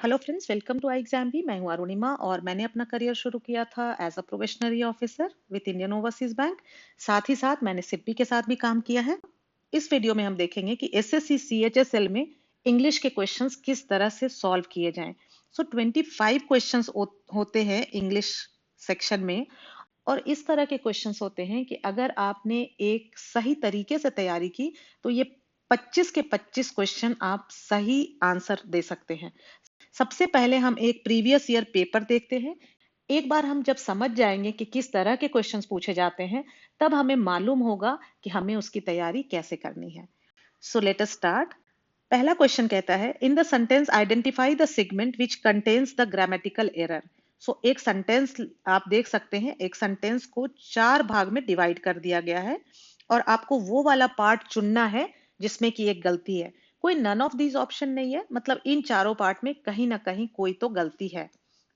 Hello friends, welcome to I exam भी। मैं हूं अरुणिमा और मैंने अपना करियर शुरू किया था as a probationary officer with Indian Overseas Bank. साथ ही साथ मैंने सिप्पी के साथ भी काम किया है। इस वीडियो में हम देखेंगे कि एसएससी सीएचएसएल में इंग्लिश के क्वेश्चंस किस तरह से सॉल्व किए जाएं। सो 25 क्वेश्चंस होते हैं इंग्लिश सेक्शन में। और इस तरह के क्वेश्चंस होते हैं कि अगर आपने एक सही तरीके से तैयारी की तो ये 25 के 25 क्वेश्चन आप सही आंसर दे सकते हैं। सबसे पहले हम एक प्रीवियस ईयर पेपर देखते हैं। एक बार हम जब समझ जाएंगे कि किस तरह के क्वेश्चंस पूछे जाते हैं, तब हमें मालूम होगा कि हमें उसकी तैयारी कैसे करनी है। So let us start. पहला क्वेश्चन कहता है, in the sentence identify the segment which contains the grammatical error. So एक सेंटेंस आप देख सकते हैं, एक सेंटेंस को 4 भाग में डिवाइड कर दिया गया है और आपको वो वाला पार्ट चुनना है जिसमें कि एक गलती है। कोई नन ऑफ दीज ऑप्शन नहीं है, मतलब इन चारों पार्ट में कहीं ना कहीं कोई तो गलती है।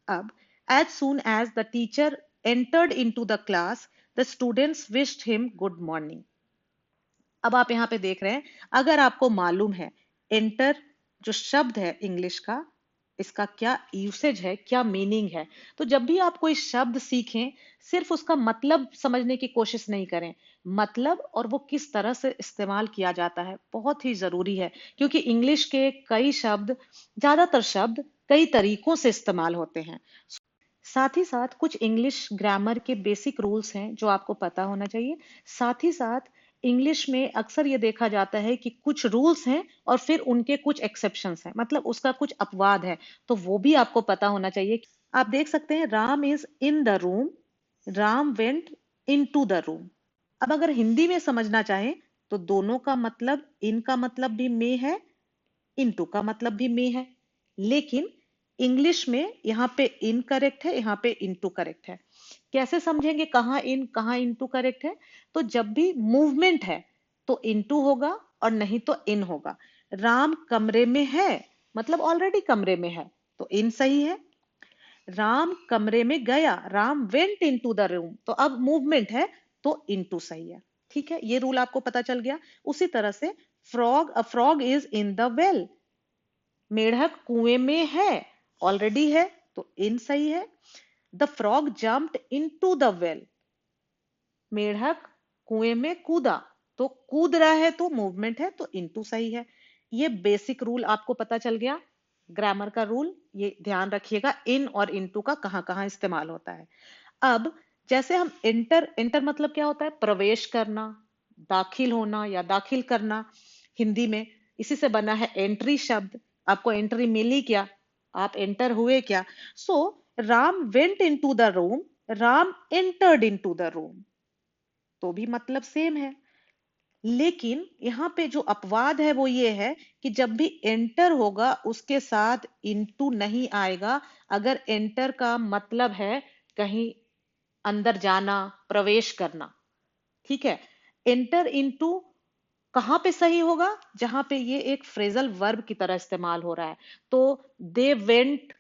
अब as soon as the teacher entered into the class the students wished him good morning. अब आप यहाँ पे देख रहे हैं, अगर आपको मालूम है एंटर जो शब्द है इंग्लिश का, इसका क्या यूसेज है, क्या मीनिंग है, तो जब भी आप कोई शब्द सीखें सिर्फ उसका मतलब समझने की कोशिश नहीं करें। मतलब और वो किस तरह से इस्तेमाल किया जाता है बहुत ही जरूरी है, क्योंकि इंग्लिश के कई शब्द, ज्यादातर शब्द कई तरीकों से इस्तेमाल होते हैं। साथ ही साथ कुछ इंग्लिश ग्रामर के बेसिक रूल्स हैं जो आपको पता होना चाहिए। साथ ही साथ इंग्लिश में अक्सर ये देखा जाता है कि कुछ रूल्स हैं और फिर उनके कुछ एक्सेप्शंस हैं, मतलब उसका कुछ अपवाद है, तो वो भी आपको पता होना चाहिए। आप देख सकते हैं, Ram is in the room, Ram went in to the room. अब अगर हिंदी में समझना चाहें तो दोनों का मतलब, इन का मतलब भी में है, इनटू का मतलब भी में है, लेकिन इंग्लिश में यहाँ पे इन करेक्ट है, यहाँ पे इनटू करेक्ट है। कैसे समझेंगे कहाँ इन कहाँ इनटू करेक्ट है? तो जब भी मूवमेंट है तो इनटू होगा और नहीं तो इन होगा। राम कमरे में है, मतलब ऑलरेडी कमरे में है, तो इन सही है। राम कमरे में गया, Ram went into the room, तो अब मूवमेंट है तो इनटू सही है। ठीक है, ये रूल आपको पता चल गया। उसी तरह से frog, a frog is in the well, मेढक कुएं में है, ऑलरेडी है, तो इन सही है। The frog jumped into the well, मेढक कुएं में कूदा, तो कूद रहा है तो मूवमेंट है, तो इनटू सही है। ये बेसिक रूल आपको पता चल गया, ग्रामर का रूल। ये ध्यान रखिएगा इन और इनटू का कहां कहां इस्तेमाल होता है। अब जैसे हम एंटर, एंटर मतलब क्या होता है? प्रवेश करना, दाखिल होना या दाखिल करना। हिंदी में इसी से बना है एंट्री शब्द। आपको एंट्री मिली क्या? आप एंटर हुए क्या? So Ram went into the room, Ram entered into the room, तो भी मतलब सेम है। लेकिन यहाँ पे जो अपवाद है वो ये है कि जब भी एंटर होगा उसके साथ इनटू नहीं आएगा, अगर एंटर का मतलब है कहीं अंदर जाना, प्रवेश करना। ठीक है, एंटर इनटू कहां पे सही होगा? जहां पे ये एक फ्रेजल वर्ब की तरह इस्तेमाल हो रहा है। तो they went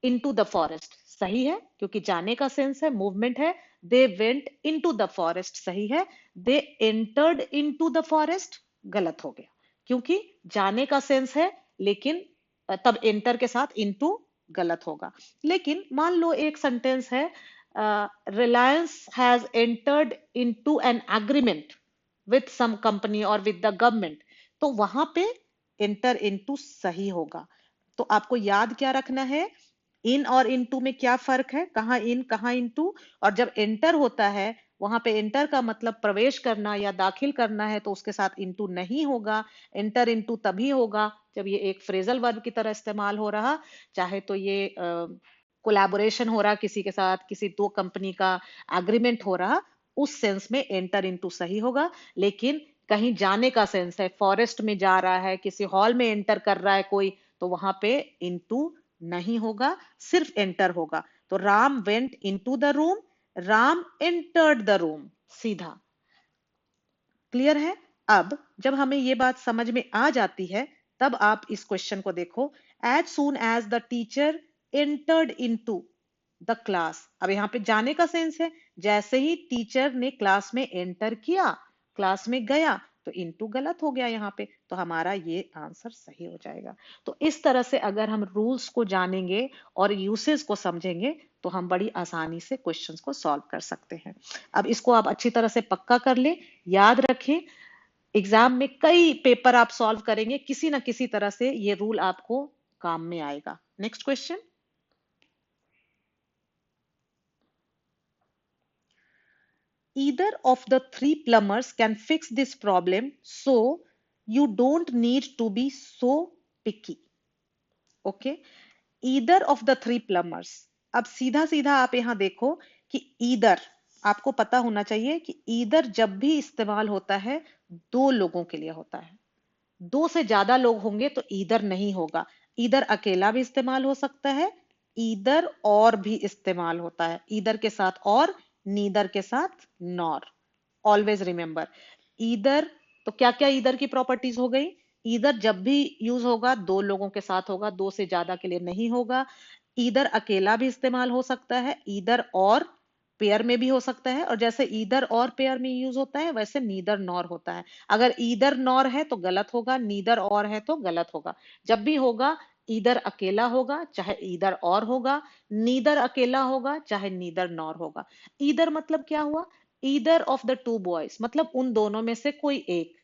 into the forest सही है, क्योंकि जाने का सेंस है, मूवमेंट है। They went into the forest सही है। They entered into the forest गलत हो गया, क्योंकि जाने का सेंस है, लेकिन तब एंटर के साथ इनटू गलत होगा। लेकिन मान लो एक सेंटेंस है, Reliance has entered into an agreement with some company और विद द गवर्नमेंट, तो वहां पे एंटर इनटू सही होगा। तो आपको याद क्या रखना है, इन और इनटू में क्या फर्क है, कहाँ इन कहाँ इनटू। और जब एंटर होता है वहां पे एंटर का मतलब प्रवेश करना या दाखिल करना है, तो उसके साथ इनटू नहीं होगा। एंटर इनटू तभी होगा जब ये एक फ्रेजल वर्ब की तरह इस्तेमाल हो रहा, चाहे तो ये कोलैबोरेशन हो रहा किसी के साथ, किसी दो कंपनी का एग्रीमेंट हो रहा, उस सेंस में एंटर इनटू सही होगा। लेकिन कहीं जाने का सेंस है, फॉरेस्ट में जा रहा है, किसी हॉल में एंटर कर रहा है कोई, तो वहां पे इनटू नहीं होगा, सिर्फ एंटर होगा। तो Ram went into the room, Ram entered the room, सीधा। क्लियर है? अब जब हमें ये बात समझ में आ जाती है, तब आप इस क्वेश्चन को देखो। As soon as the teacher entered into the class, अब यहाँ पे जाने का सेंस है, जैसे ही टीचर ने क्लास में एंटर किया, क्लास में गया, तो इनटू गलत हो गया यहाँ पे, तो हमारा ये आंसर सही हो जाएगा। तो इस तरह से अगर हम रूल्स को जानेंगे और यूसेज को समझेंगे तो हम बड़ी आसानी से क्वेश्चंस को सॉल्व कर सकते हैं। अब इसको आप अच्छी तरह से पक्का कर ले, याद रखें, एग्जाम में कई पेपर आप सॉल्व करेंगे, किसी ना किसी तरह से ये रूल आपको काम में आएगा। Next question, either of the three plumbers can fix this problem, so you don't need to be so picky. Okay, either of the three plumbers. अब सीधा सीधा आप यहां देखो कि ईदर, आपको पता होना चाहिए कि ईदर जब भी इस्तेमाल होता है दो लोगों के लिए होता है। दो से ज्यादा लोग होंगे तो ईदर नहीं होगा। ईदर अकेला भी इस्तेमाल हो सकता है, ईदर और भी इस्तेमाल होता है, ईदर के साथ और, नीदर के साथ नॉर। ऑलवेज रिमेंबर, ईदर, तो क्या क्या ईदर की प्रॉपर्टीज हो गई? ईदर जब भी यूज होगा दो लोगों के साथ होगा, दो से ज्यादा के लिए नहीं होगा। ईदर अकेला भी इस्तेमाल हो सकता है, ईदर और पेयर में भी हो सकता है, और जैसे ईदर और पेयर में यूज होता है वैसे नीदर नॉर होता है। अगर ईदर नॉर है तो गलत होगा, नीदर और है तो गलत होगा। जब भी होगा ईदर अकेला होगा चाहे ईदर और होगा, नीदर अकेला होगा चाहे नीदर नॉर होगा। ईदर मतलब क्या हुआ? Either of the two boys, मतलब उन दोनों में से कोई एक।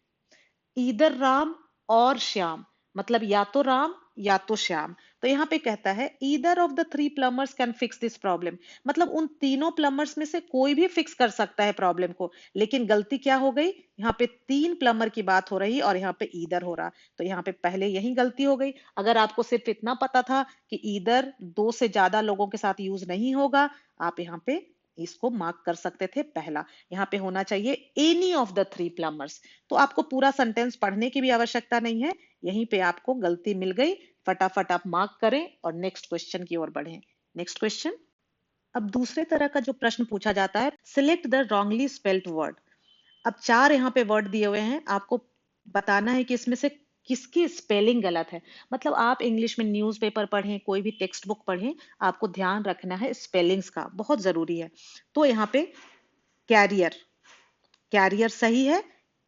ईदर राम और श्याम, मतलब या तो राम या तो श्याम। तो यहाँ पे कहता है either of the three plumbers can fix this problem, मतलब उन तीनों प्लम्बर्स में से कोई भी फिक्स कर सकता है प्रॉब्लम को। लेकिन गलती क्या हो गई, यहाँ पे तीन प्लम्बर की बात हो रही और यहाँ पे ईदर हो रहा, तो यहाँ पे पहले यही गलती हो गई। अगर आपको सिर्फ इतना पता था कि ईदर दो से ज्यादा लोगों के साथ यूज नहीं होगा, आप यहाँ पे इसको मार्क कर सकते थे पहला। यहाँ पे होना चाहिए any of the three plumbers. तो आपको पूरा सेंटेंस पढ़ने की भी आवश्यकता नहीं है, यहीं पे आपको गलती मिल गई, फटाफट आप मार्क करें और नेक्स्ट क्वेश्चन की ओर बढ़ें। नेक्स्ट क्वेश्चन, अब दूसरे तरह का जो प्रश्न पूछा जाता है, select the wrongly spelled word. अब चार यहाँ पे वर्ड दिए हुए हैं, आपको बताना है कि इसमें से किसकी स्पेलिंग गलत है। मतलब आप इंग्लिश में न्यूज़पेपर पढ़ें, कोई भी टेक्स्ट बुक पढ़ें, आपको ध्यान रखना है स्पेलिंग्स का, बहुत जरूरी है। तो यहाँ पे कैरियर, कैरियर सही है,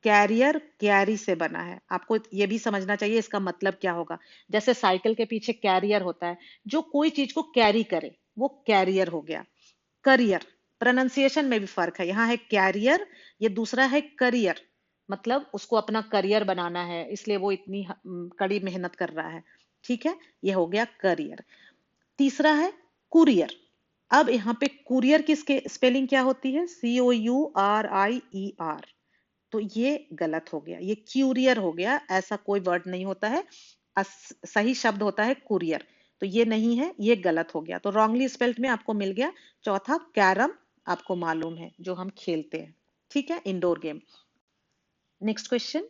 कैरियर कैरी से बना है। आपको ये भी समझना चाहिए इसका मतलब क्या होगा। जैसे साइकिल के पीछे कैरियर होता है, जो कोई चीज को कैरी करे वो कैरियर हो गया। करियर, प्रोनाउंसिएशन में भी फर्क है, यहाँ है कैरियर, ये दूसरा है करियर, मतलब उसको अपना करियर बनाना है इसलिए वो इतनी कड़ी मेहनत कर रहा है। ठीक है, ये हो गया करियर। तीसरा है कुरियर। अब यहाँ पे कुरियर की स्पेलिंग क्या होती है? COURIER। तो ये गलत हो गया, ये क्यूरियर हो गया, ऐसा कोई वर्ड नहीं होता है। सही शब्द होता है कुरियर, तो ये नहीं है, ये गलत हो गया। तो रॉन्गली स्पेल्ड में आपको मिल गया। चौथा कैरम, आपको मालूम है जो हम खेलते हैं, ठीक है, indoor game. Next question,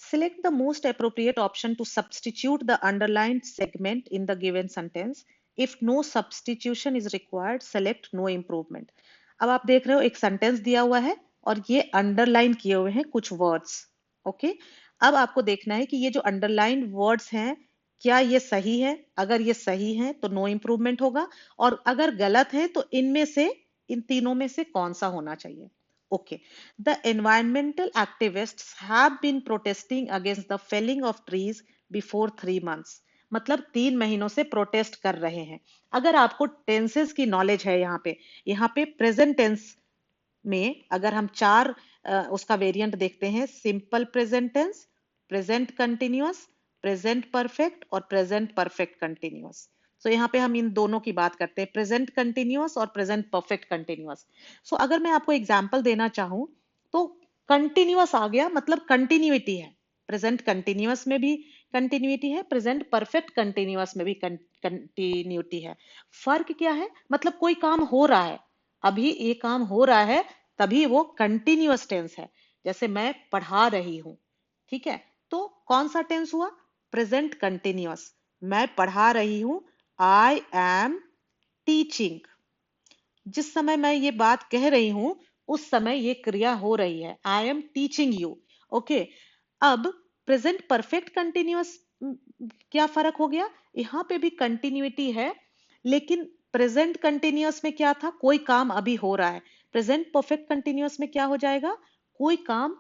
select the most appropriate option to substitute the underlined segment in the given sentence. If no substitution is required, select no improvement. अब आप देख रहे हो एक सेंटेंस दिया हुआ है और ये अंडरलाइन किए हुए हैं कुछ वर्ड्स। ओके, अब आपको देखना है कि ये जो अंडरलाइन वर्ड्स हैं क्या ये सही है। अगर ये सही है तो नो इम्प्रूवमेंट होगा, और अगर गलत है तो इनमें से, इन तीनों में से कौन सा होना चाहिए। Okay, the environmental activists have been protesting against the felling of trees before 3 months. मतलब 3 महीनों से प्रोटेस्ट कर रहे हैं। अगर आपको टेंसेस की नॉलेज है, यहाँ पे प्रेजेंट टेंस में अगर हम चार उसका वेरिएंट देखते हैं, simple present tense, present continuous, present perfect और प्रेजेंट परफेक्ट कंटिन्यूअस। सो यहाँ पे हम इन दोनों की बात करते हैं, प्रेजेंट कंटिन्यूअस और प्रेजेंट परफेक्ट कंटिन्यूअस। सो अगर मैं आपको एग्जांपल देना चाहूँ तो कंटिन्यूअस आ गया, मतलब कंटिन्यूटी है। प्रेजेंट कंटिन्यूअस में भी कंटिन्यूटी है, प्रेजेंट परफेक्ट कंटिन्यूअस में भी कंटिन्यूटी है। फर्क क्या है? मतलब कोई काम हो रहा है, अभी ये काम हो रहा है, तभी वो कंटिन्यूअस टेंस है। जैसे मैं पढ़ा रही हूं, ठीक है, तो कौन सा टेंस हुआ? Present continuous. मैं पढ़ा रही हूं, आई एम टीचिंग। जिस समय मैं ये बात कह रही हूं उस समय ये क्रिया हो रही है, I am teaching you. Okay, अब प्रेजेंट परफेक्ट कंटिन्यूअस क्या फर्क हो गया? यहाँ पे भी कंटिन्यूटी है, लेकिन प्रेजेंट कंटिन्यूअस में क्या था? कोई काम अभी हो रहा है। प्रेजेंट परफेक्ट कंटिन्यूअस में क्या हो जाएगा? कोई काम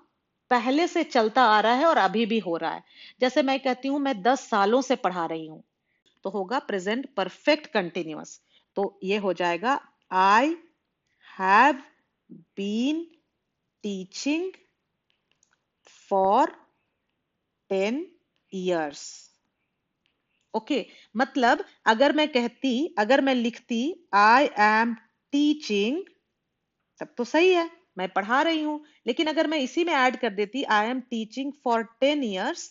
पहले से चलता आ रहा है और अभी भी हो रहा है। जैसे मैं कहती हूं मैं 10 सालों से पढ़ा रही हूं, तो होगा प्रेजेंट परफेक्ट कंटिन्यूअस। तो ये हो जाएगा I have been teaching for 10 years। Okay, मतलब अगर मैं लिखती आई एम टीचिंग, सब तो सही है, मैं पढ़ा रही हूं, लेकिन अगर मैं इसी में ऐड कर देती I am teaching for 10 years,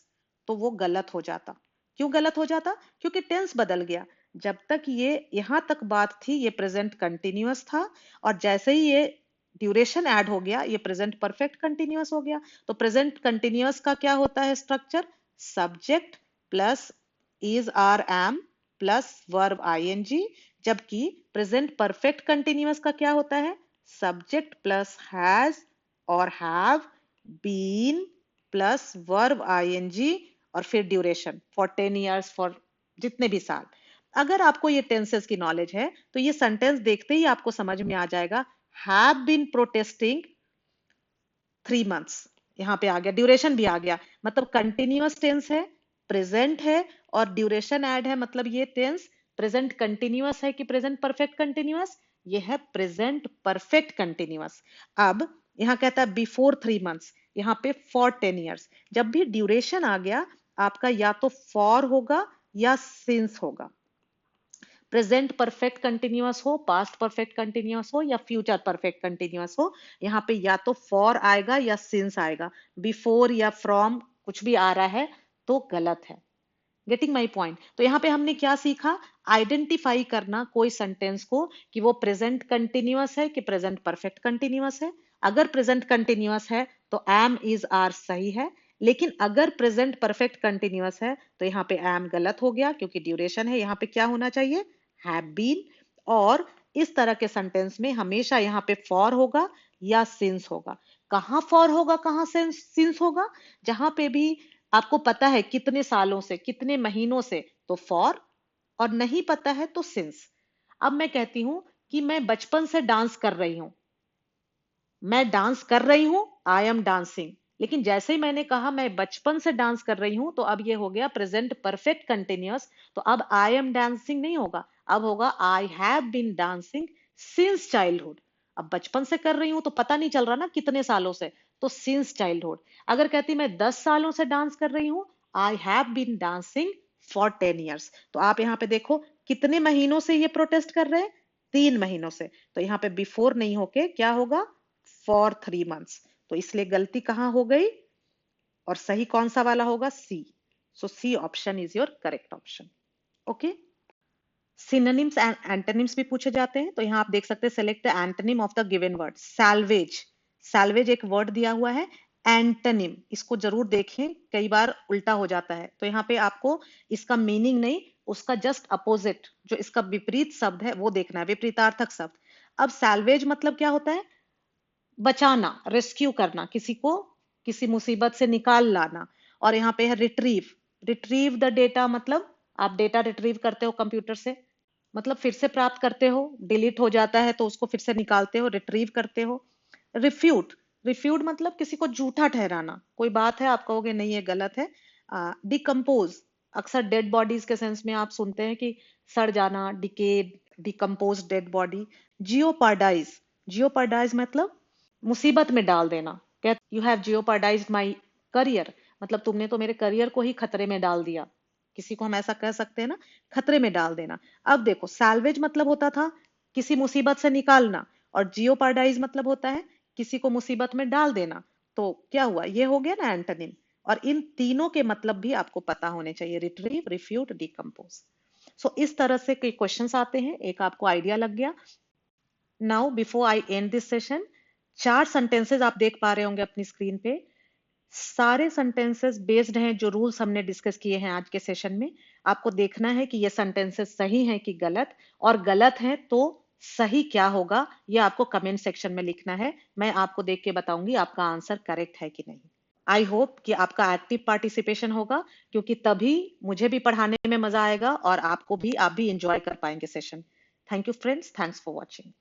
तो वो गलत हो जाता। क्यों गलत हो जाता? क्योंकि टेंस बदल गया। जब तक ये यहां तक बात थी ये प्रेजेंट कंटिन्यूअस था, और जैसे ही ये ड्यूरेशन ऐड हो गया ये प्रेजेंट परफेक्ट कंटिन्यूअस हो गया। तो प्रेजेंट कंटिन्यूअस का क्या होता है structure? Subject plus is are am plus verb ING, जबकि प्रेजेंट परफेक्ट कंटिन्यूअस का क्या होता है? सब्जेक्ट प्लस हैज और have, been plus verb ING, और फिर ड्यूरेशन फॉर 10 years, फॉर जितने भी साल। अगर आपको ये टेंसेस की नॉलेज है तो ये सेंटेंस देखते ही आपको समझ में आ जाएगा। हैव बीन प्रोटेस्टिंग 3 months, यहाँ पे आ गया, ड्यूरेशन भी आ गया, मतलब कंटिन्यूअस टेंस है, प्रेजेंट है, और ड्यूरेशन ऐड है, मतलब ये टेंस प्रेजेंट कंटिन्यूअस है कि प्रेजेंट परफेक्ट कंटिन्यूअस? ये है प्रेजेंट परफेक्ट कंटिन्यूअस। अब यहाँ कहता है बिफोर 3 months, यहाँ पे फॉर 10 years। जब भी ड्यूरेशन आ गया आपका या तो फॉर होगा या सिंस होगा। प्रेजेंट परफेक्ट कंटिन्यूअस हो, पास्ट परफेक्ट कंटिन्यूअस हो, या फ्यूचर परफेक्ट कंटिन्यूअस हो, यहाँ पे या तो फॉर आएगा या सिंस आएगा। बिफोर या फ्रॉम कुछ भी आ रहा है तो गलत है। Getting my point? तो यहाँ पे हमने क्या सीखा? आइडेंटिफाई करना कोई सेंटेंस को कि वो प्रेजेंट कंटिन्यूअस है कि प्रेजेंट परफेक्ट कंटिन्यूअस है। अगर प्रेजेंट कंटिन्यूअस है तो एम इज आर सही है, लेकिन अगर प्रेजेंट परफेक्ट कंटिन्यूअस है तो यहाँ पे एम गलत हो गया, क्योंकि ड्यूरेशन है, यहाँ पे क्या होना चाहिए? Have been. और इस तरह के सेंटेंस में हमेशा यहाँ पे फॉर होगा या सिंस होगा। कहाँ फॉर होगा, कहाँ सिंस होगा? जहां पे भी आपको पता है कितने सालों से, कितने महीनों से, तो फॉर, और नहीं पता है तो सिंस। अब मैं कहती हूं कि मैं बचपन से डांस कर रही हूं, मैं डांस कर रही हूं, आई एम डांसिंग, लेकिन जैसे ही मैंने कहा मैं बचपन से डांस कर रही हूं तो अब ये हो गया प्रेजेंट परफेक्ट कंटिन्यूअस। तो अब आई एम डांसिंग नहीं होगा, अब होगा I have been dancing since childhood. अब बचपन से कर रही हूं तो पता नहीं चल रहा ना कितने सालों से, तो सिंस चाइल्डहुड। अगर कहती मैं 10 सालों से डांस कर रही हूं, I have been dancing for 10 years। तो आप यहाँ पे देखो कितने महीनों से ये प्रोटेस्ट कर रहे हैं? 3 महीनों से। तो यहाँ पे बिफोर नहीं होके क्या होगा? For 3 months। तो इसलिए गलती कहाँ हो गई, और सही कौन सा वाला होगा? C. So C option is your correct option. Okay. Synonyms and antonyms भी पूछे जाते हैं, तो यहाँ आप देख सकते हैं select the antonym of the given word. Salvage, salvage एक वर्ड दिया हुआ है। एंटोनिम, इसको जरूर देखें, कई बार उल्टा हो जाता है, तो यहाँ पे आपको इसका मीनिंग नहीं, उसका जस्ट अपोजिट जो इसका विपरीत शब्द है वो देखना है, विपरीतार्थक शब्द। अब सैल्वेज मतलब क्या होता है? बचाना, रेस्क्यू करना, किसी को किसी मुसीबत से निकाल लाना। और यहाँ पे है रिट्रीव, रिट्रीव द डेटा, मतलब आप डेटा रिट्रीव करते हो कंप्यूटर से, मतलब फिर से प्राप्त करते हो, डिलीट हो जाता है तो उसको फिर से निकालते हो, रिट्रीव करते हो। रिफ्यूट, रिफ्यूट मतलब किसी को झूठा ठहराना, कोई बात है आप कहोगे नहीं ये गलत है। डिकम्पोज, अक्सर डेड बॉडीज के सेंस में आप सुनते हैं कि सड़ जाना, decade, decompose dead body. Jeopardise, jeopardise मतलब मुसीबत में डाल देना। यू हैव जियोपार्डाइज्ड माई करियर, मतलब तुमने तो मेरे करियर को ही खतरे में डाल दिया, किसी को हम ऐसा कह सकते हैं ना, खतरे में डाल देना। अब देखो सैल्वेज मतलब होता था किसी मुसीबत से निकालना, और जियोपार्डाइज मतलब होता है किसी को मुसीबत में डाल देना। तो क्या हुआ, ये हो गया ना एंटोनिम। और इन तीनों के मतलब भी आपको पता होने चाहिए, रिट्रीव, रिफ्यूट, डिकम्पोज। सो इस तरह से कई क्वेश्चंस आते हैं, एक आपको आइडिया लग गया। Now before I and this session, 4 sentences आप देख पा रहे होंगे अपनी स्क्रीन पे। सारे सेंटेंसेस बेस्ड हैं जो रूल्स हमने डिस्कस किए हैं आज के सेशन में। आपको देखना है कि ये सेंटेंसेस सही हैं कि गलत, और गलत हैं तो सही क्या होगा ये आपको कमेंट सेक्शन में लिखना है। मैं आपको देख के बताऊंगी आपका आंसर करेक्ट है कि नहीं। आई होप कि आपका एक्टिव पार्टिसिपेशन होगा, क्योंकि तभी मुझे भी पढ़ाने में मजा आएगा और आपको भी, आप भी इंजॉय कर पाएंगे session. Thank you friends, thanks for watching.